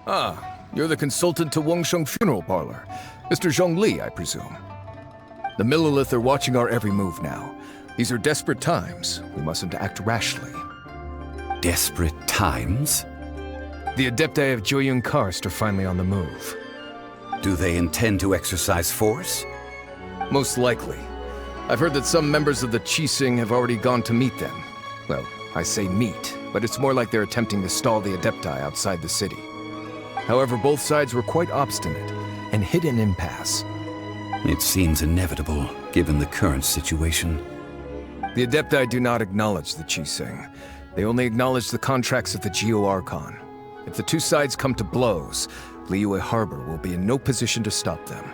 Ah, you're the consultant to Wangsheng Funeral Parlor. Mr. Zhongli, I presume. The Millilith are watching our every move now. These are desperate times. We mustn't act rashly. Desperate times? The Adepti of Joyun Karst are finally on the move. Do they intend to exercise force? Most likely. I've heard that some members of the Qixing have already gone to meet them. Well, I say meet, but it's more like they're attempting to stall the Adepti outside the city. However, both sides were quite obstinate and hit an impasse. It seems inevitable, given the current situation. The Adepti do not acknowledge the Qixing. They only acknowledge the contracts of the Geo-Archon. If the two sides come to blows, Liyue Harbor will be in no position to stop them.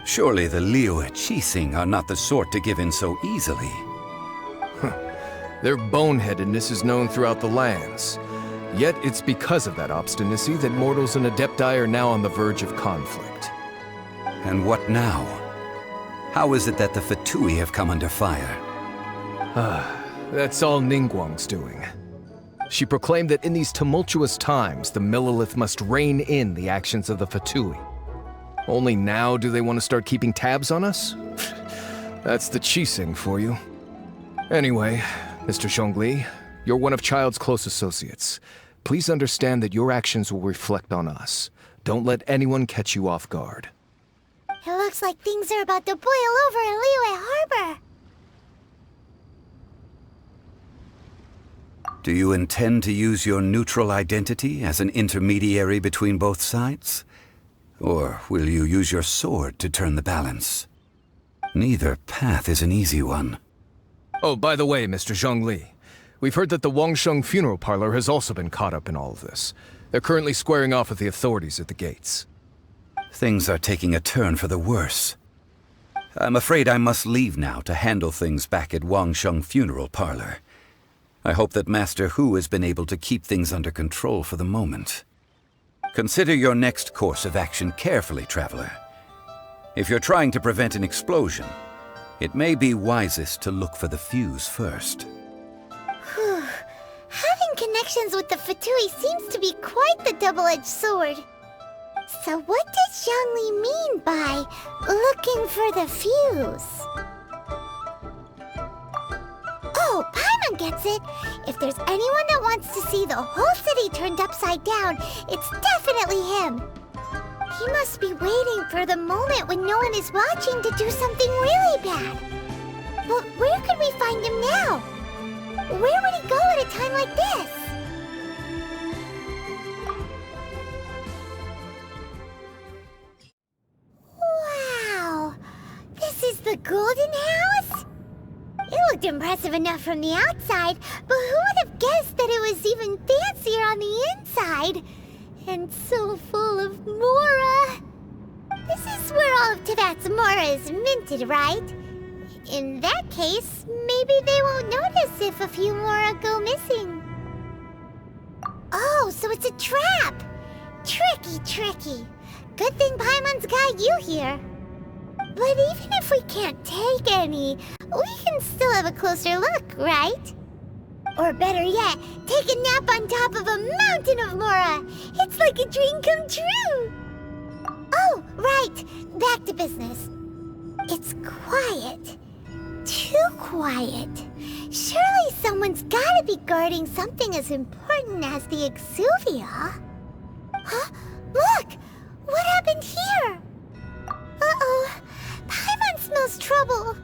Surely the Liyue Qixing are not the sort to give in so easily. Their boneheadedness is known throughout the lands. Yet it's because of that obstinacy that mortals and Adepti are now on the verge of conflict. And what now? How is it that the Fatui have come under fire? That's all Ningguang's doing. She proclaimed that in these tumultuous times, the Millilith must rein in the actions of the Fatui. Only now do they want to start keeping tabs on us? That's the Qixing for you. Anyway, Mr. Zhongli, you're one of Child's close associates. Please understand that your actions will reflect on us. Don't let anyone catch you off guard. It looks like things are about to boil over in Liyue Harbor. Do you intend to use your neutral identity as an intermediary between both sides? Or will you use your sword to turn the balance? Neither path is an easy one. Oh, by the way, Mr. Zhongli, we've heard that the Wangsheng Funeral Parlor has also been caught up in all of this. They're currently squaring off with the authorities at the gates. Things are taking a turn for the worse. I'm afraid I must leave now to handle things back at Wangsheng Funeral Parlor. I hope that Master Hu has been able to keep things under control for the moment. Consider your next course of action carefully, Traveler. If you're trying to prevent an explosion, it may be wisest to look for the fuse first. Whew. Having connections with the Fatui seems to be quite the double-edged sword. So what does Zhongli mean by looking for the fuse? Oh, Paimon gets it! If there's anyone that wants to see the whole city turned upside down, it's definitely him! He must be waiting for the moment when no one is watching to do something really bad. But where could we find him now? Where would he go at a time like this? Wow! This is the Golden House? It looked impressive enough from the outside, but who would have guessed that it was even fancier on the inside? And so full of Mora. This is where all of Tevat's Mora is minted, right? In that case, maybe they won't notice if a few Mora go missing. Oh, so it's a trap! Tricky, tricky. Good thing Paimon's got you here. But even if we can't take any, we can still have a closer look, right? Or better yet, take a nap on top of a mountain of Mora! It's like a dream come true! Oh, right! Back to business. It's quiet. Too quiet. Surely someone's gotta be guarding something as important as the Exuvia. Huh? Look! What happened here? Uh-oh. Paimon smells trouble.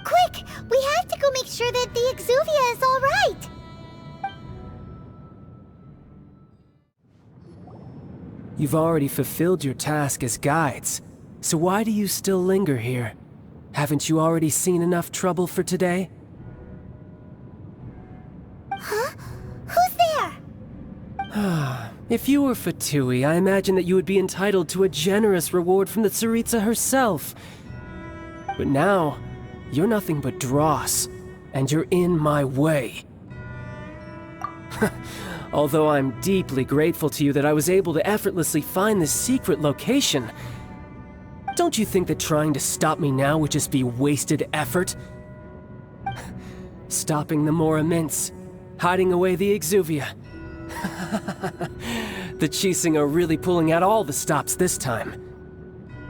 Quick! We have to go make sure that the Exuvia is all right! You've already fulfilled your task as guides, so why do you still linger here? Haven't you already seen enough trouble for today? Huh? Who's there? If you were Fatui, I imagine that you would be entitled to a generous reward from the Tsaritsa herself. But now, you're nothing but dross, and you're in my way. Although I'm deeply grateful to you that I was able to effortlessly find this secret location, don't you think that trying to stop me now would just be wasted effort? Stopping the Mora Mints, hiding away the Exuvia, The Chising are really pulling out all the stops this time.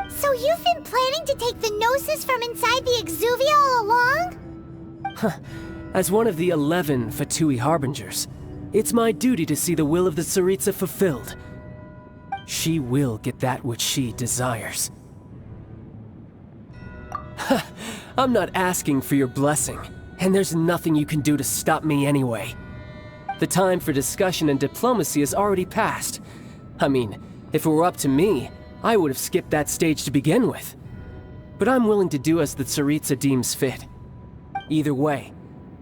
So you've been planning to take the Gnosis from inside the Exuvia all along? As one of the 11 Fatui Harbingers, it's my duty to see the will of the Tsaritsa fulfilled. She will get that which she desires. I'm not asking for your blessing, and there's nothing you can do to stop me anyway. The time for discussion and diplomacy has already passed. I mean, if it were up to me, I would have skipped that stage to begin with. But I'm willing to do as the Tsaritsa deems fit. Either way,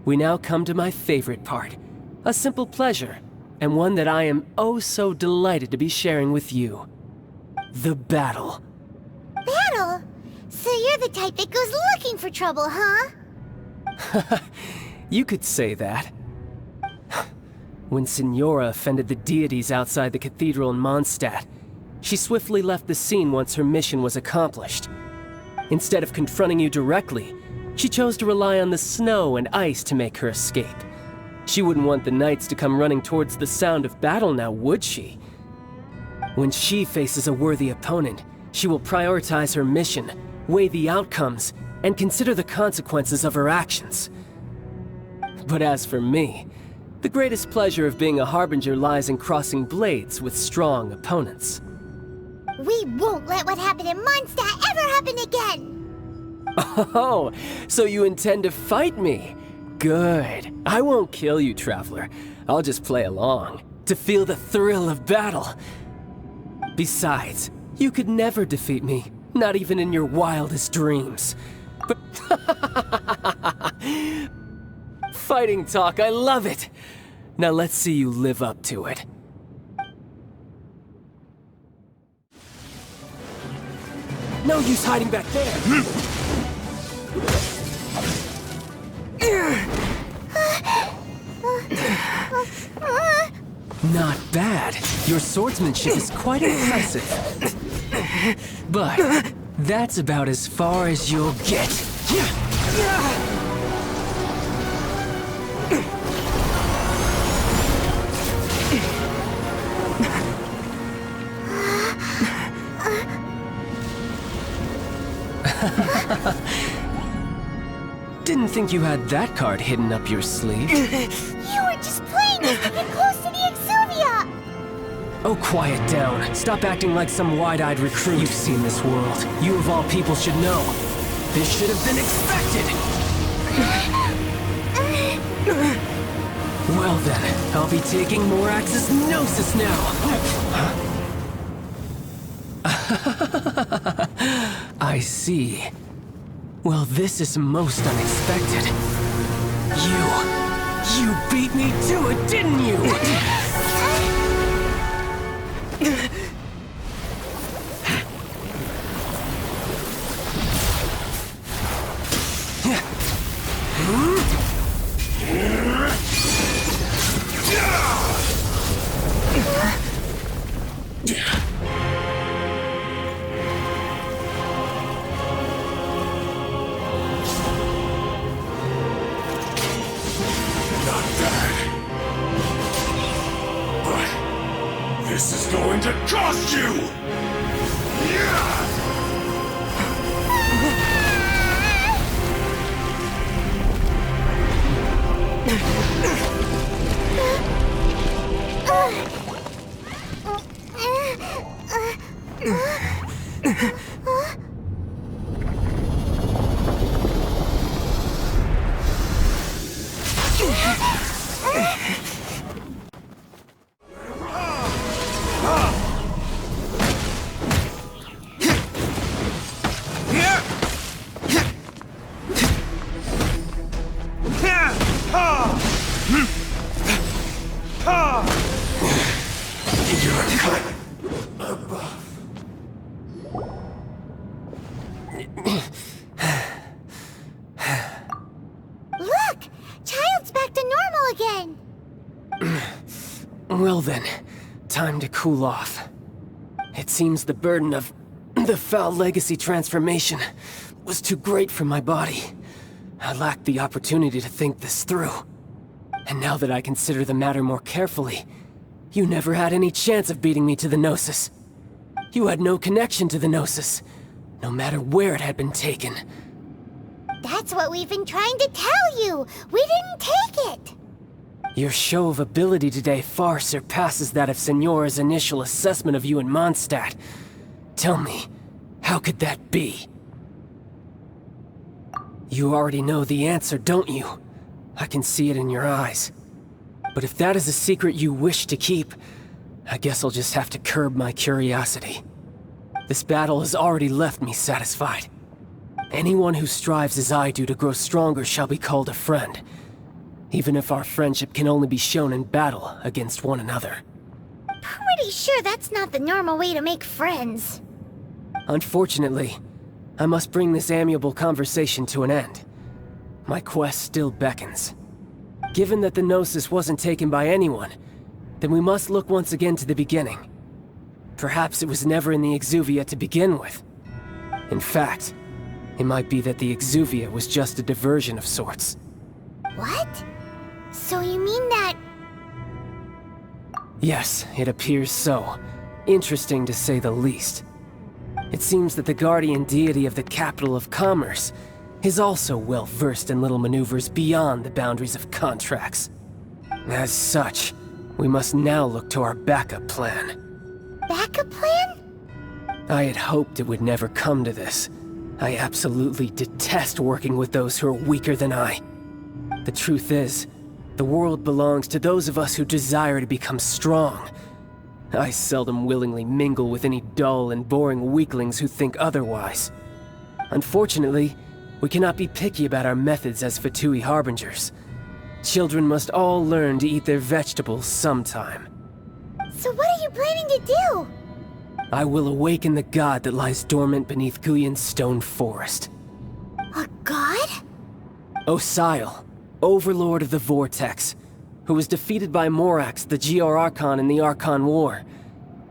we now come to my favorite part. A simple pleasure, and one that I am oh so delighted to be sharing with you. The battle. Battle? So you're the type that goes looking for trouble, huh? You could say that. When Signora offended the deities outside the cathedral in Mondstadt, she swiftly left the scene once her mission was accomplished. Instead of confronting you directly, she chose to rely on the snow and ice to make her escape. She wouldn't want the knights to come running towards the sound of battle now, would she? When she faces a worthy opponent, she will prioritize her mission, weigh the outcomes, and consider the consequences of her actions. But as for me, the greatest pleasure of being a Harbinger lies in crossing blades with strong opponents. We won't let what happened in Mondstadt ever happen again! Oh, so you intend to fight me? Good. I won't kill you, Traveler. I'll just play along, to feel the thrill of battle. Besides, you could never defeat me, not even in your wildest dreams. But fighting talk, I love it! Now let's see you live up to it. No use hiding back there! Not bad. Your swordsmanship is quite impressive. But that's about as far as you'll get. Didn't think you had that card hidden up your sleeve. You were just playing us to get close to the Exuvia! Oh, quiet down. Stop acting like some wide-eyed recruit. You've seen this world. You of all people should know. This should have been expected! Well then, I'll be taking Morax's Gnosis now! I see. Well, this is most unexpected. You beat me to it, didn't you? This is going to cost you! Look! Child's back to normal again! Well then, time to cool off. It seems the burden of the foul legacy transformation was too great for my body. I lacked the opportunity to think this through. And now that I consider the matter more carefully, You never had any chance of beating me to the Gnosis. You had no connection to the Gnosis, no matter where it had been taken. That's what we've been trying to tell you! We didn't take it! Your show of ability today far surpasses that of Signora's initial assessment of you in Mondstadt. Tell me, how could that be? You already know the answer, don't you? I can see it in your eyes. But if that is a secret you wish to keep, I guess I'll just have to curb my curiosity. This battle has already left me satisfied. Anyone who strives as I do to grow stronger shall be called a friend, even if our friendship can only be shown in battle against one another. Pretty sure that's not the normal way to make friends. Unfortunately, I must bring this amiable conversation to an end. My quest still beckons. Given that the Gnosis wasn't taken by anyone, then we must look once again to the beginning. Perhaps it was never in the Exuvia to begin with. In fact, it might be that the Exuvia was just a diversion of sorts. What? So you mean that... Yes, it appears so. Interesting to say the least. It seems that the guardian deity of the capital of commerce is also well versed in little maneuvers beyond the boundaries of contracts. As such, we must now look to our backup plan. Backup plan? I had hoped it would never come to this. I absolutely detest working with those who are weaker than I. The truth is, the world belongs to those of us who desire to become strong. I seldom willingly mingle with any dull and boring weaklings who think otherwise. Unfortunately, we cannot be picky about our methods as Fatui Harbingers. Children must all learn to eat their vegetables sometime. So what are you planning to do? I will awaken the god that lies dormant beneath Guyon's stone forest. A god? Osial, overlord of the Vortex, who was defeated by Morax, the Geo-Archon in the Archon War,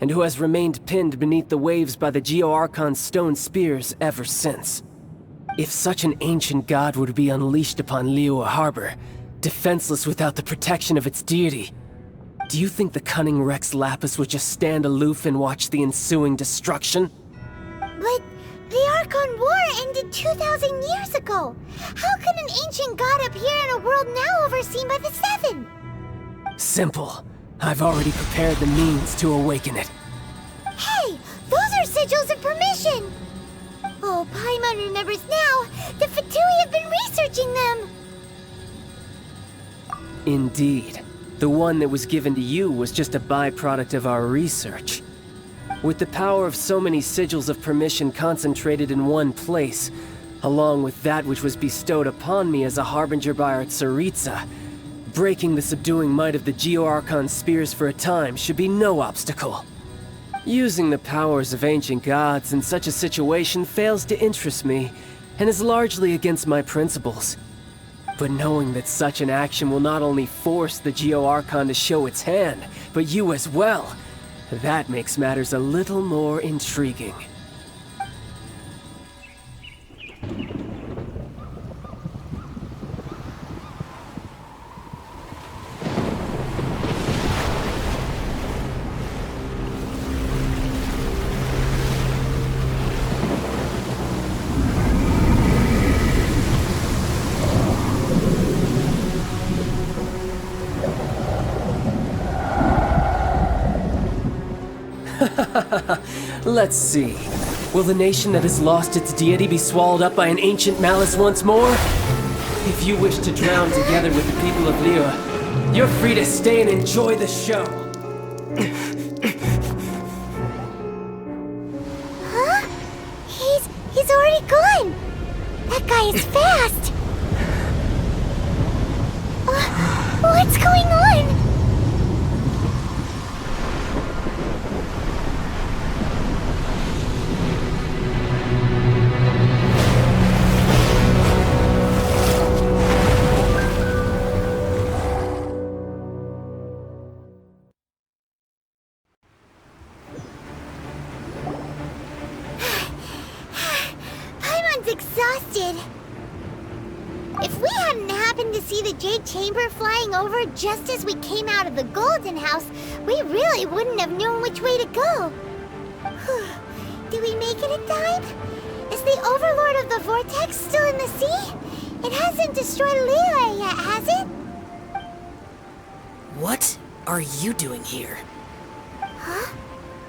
and who has remained pinned beneath the waves by the Geo-Archon's stone spears ever since. If such an ancient god were to be unleashed upon Liyue Harbor, defenseless without the protection of its deity, do you think the cunning Rex Lapis would just stand aloof and watch the ensuing destruction? But the Archon War ended 2,000 years ago. How could an ancient god appear in a world now overseen by the Seven? Simple. I've already prepared the means to awaken it. Hey, those are sigils of permission! Oh, Paimon remembers now. The Fatui have been researching them. Indeed. The one that was given to you was just a byproduct of our research. With the power of so many sigils of permission concentrated in one place, along with that which was bestowed upon me as a harbinger by our Tsaritsa, breaking the subduing might of the Geo-Archon spears for a time should be no obstacle. Using the powers of ancient gods in such a situation fails to interest me, and is largely against my principles. But knowing that such an action will not only force the Geo-Archon to show its hand, but you as well, that makes matters a little more intriguing. Let's see. Will the nation that has lost its deity be swallowed up by an ancient malice once more? If you wish to drown together with the people of Liyue, you're free to stay and enjoy the show. Huh? He's already gone. That guy is fast. What's going on? If we hadn't happened to see the Jade Chamber flying over just as we came out of the Golden House, we really wouldn't have known which way to go. Did we make it in time? Is the Overlord of the Vortex still in the sea? It hasn't destroyed Liyue yet, has it? What are you doing here? Huh?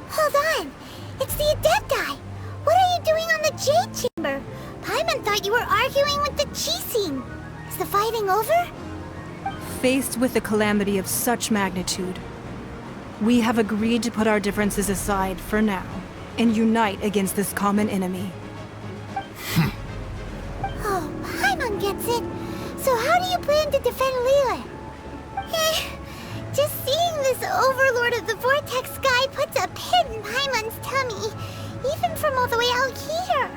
Hold on. It's the Adepti. What are you doing on the Jade Chamber? Paimon thought you were arguing with the Qixing. Is the fighting over? Faced with a calamity of such magnitude, we have agreed to put our differences aside for now and unite against this common enemy. Oh, Paimon gets it. So how do you plan to defend Liyue? Just seeing this Overlord of the Vortex guy puts a pit in Paimon's tummy, even from all the way out here.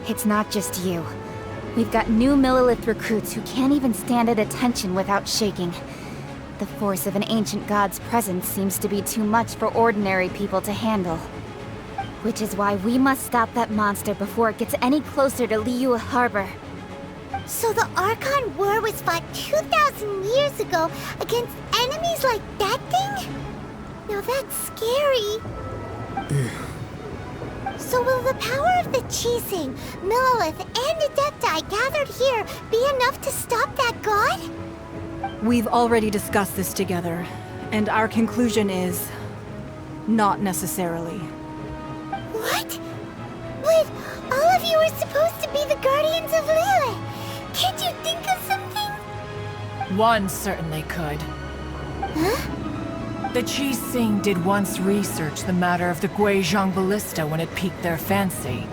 It's not just you. We've got new Millilith recruits who can't even stand at attention without shaking. The force of an ancient god's presence seems to be too much for ordinary people to handle. Which is why we must stop that monster before it gets any closer to Liyue Harbor. So the Archon War was fought 2,000 years ago against enemies like that thing? Now that's scary. So will the power of the Qixing, Millilith, and Adepti gathered here be enough to stop that god? We've already discussed this together, and our conclusion is... not necessarily. What? But all of you are supposed to be the guardians of Liyue. Can't you think of something? One certainly could. Huh? The Qixing did once research the matter of the Guizhong Ballista when it piqued their fancy.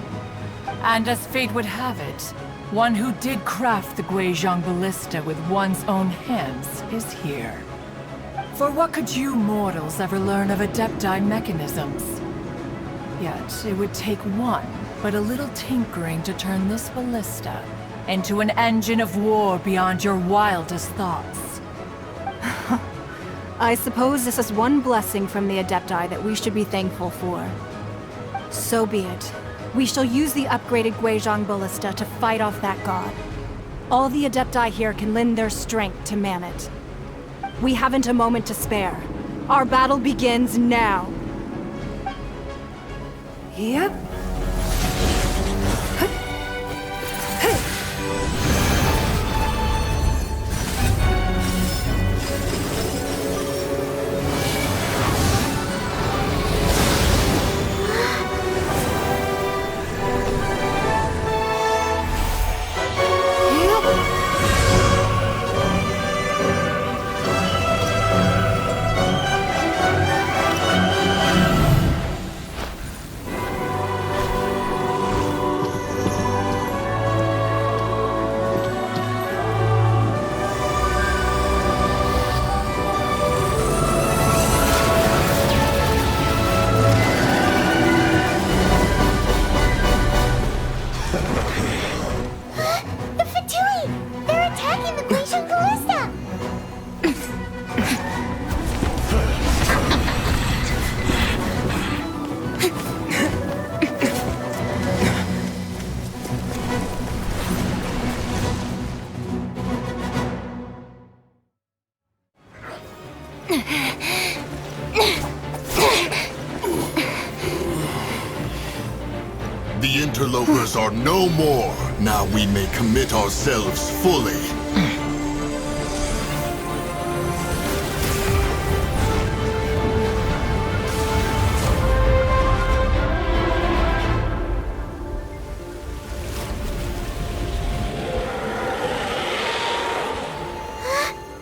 And as fate would have it, one who did craft the Guizhong Ballista with one's own hands is here. For what could you mortals ever learn of Adepti mechanisms? Yet it would take one, but a little tinkering to turn this ballista into an engine of war beyond your wildest thoughts. I suppose this is one blessing from the Adepti that we should be thankful for. So be it. We shall use the upgraded Guizhong Ballista to fight off that god. All the Adepti here can lend their strength to man it. We haven't a moment to spare. Our battle begins now. Yep. The interlopers are no more. Now we may commit ourselves fully.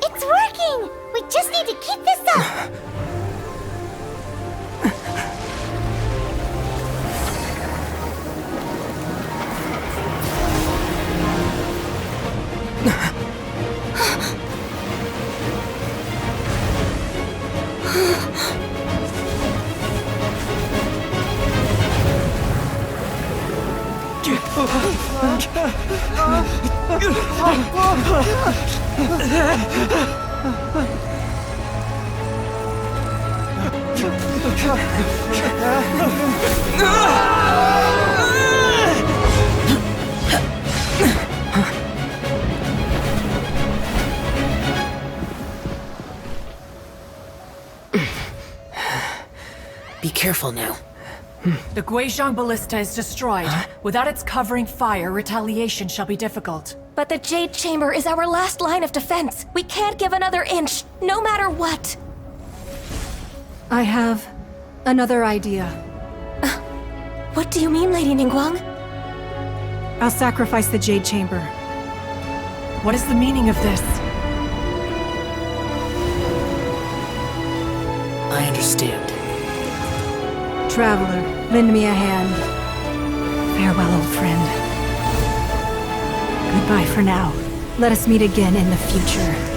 It's working! We just need to keep this up! Be careful now. The Guizhong Ballista is destroyed. Without its covering fire, retaliation shall be difficult. But the Jade Chamber is our last line of defense. We can't give another inch, no matter what. I have another idea. What do you mean, Lady Ningguang? I'll sacrifice the Jade Chamber. What is the meaning of this? I understand. Traveler, lend me a hand. Farewell, old friend. Goodbye for now. Let us meet again in the future.